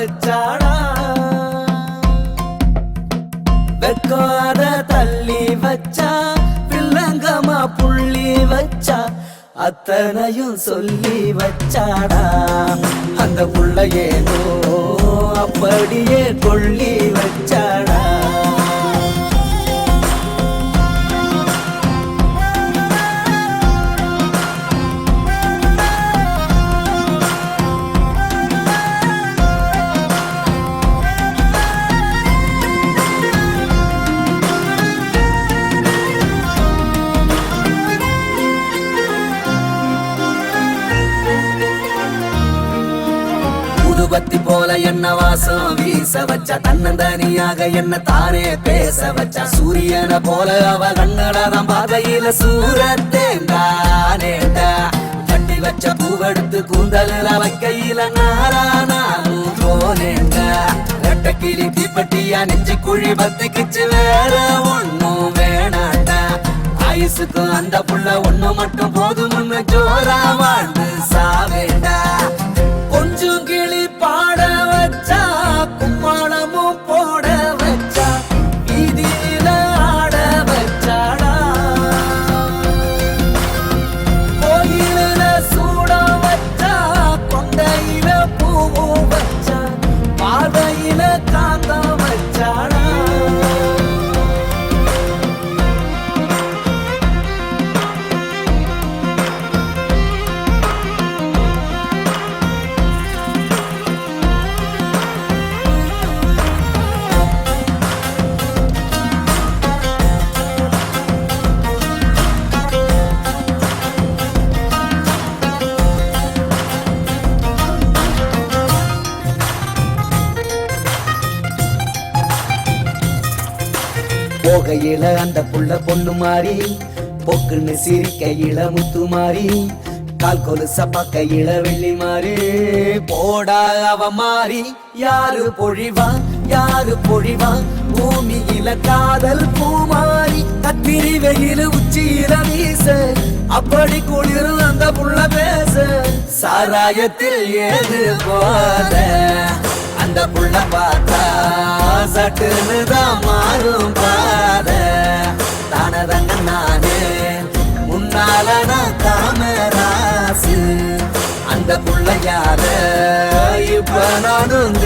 வச்சாடா வெக்காத தள்ளி வச்சா வில்லங்கமா புள்ளி வச்சா அத்தனையும் சொல்லி வச்சாடா அந்த புள்ளையேனோ அப்படியே கொள்ளி வச்சாடா பத்தி போல என்ன வாசம் வீச வச்சா தன்னந்தனியாக என்ன தானே பேச வச்சா சூரியனை போல அவ கண்ணடாதான் பாதையில சூரத்தேண்டானேண்டா கட்டி வச்ச பூவெடுத்து கூந்தல வைக்கையில நானும் போனேண்டா ரெட்ட கிளி தீப்பட்டியா நெஞ்சு குழி பத்திக்கிச்சு வேற ஒண்ணும் வேணாண்டா ஆயுசுக்கும் அந்த புள்ள ஒண்ணு மட்டும் போதும்னு ஜோரா வாழ்ந்து சாவேண்டா கொஞ்சம் கிளி பாட வச்சா கும்மாளமும் போட வச்சா வீதியில ஆட வச்சாடா கோயில சூட வச்சா கொண்டையில பூவும் வச்சா பாதையில காந்த வச்சாடா போகையில அந்த புள்ள பொண்ணு மாறி பொக்குன்னு சிரிக்கையில முத்து மாறி கால் கொலுச பக்கையில வெள்ளி மாறி போடா அவ மாறி யாரு பொழிவா பூமியில காதல் பூமாரி கத்திரி வெயில உச்சியில வீச அப்படி குளிரும் அந்த புள்ள பேச சாராயத்தில் ஏது போத அந்த புள்ள பார்த்தா சட்டுன்னு தான் மாறும் பாத தானதங்க நானே முன்னால நான் காமராசு அந்த புள்ள யார இப்ப நானும்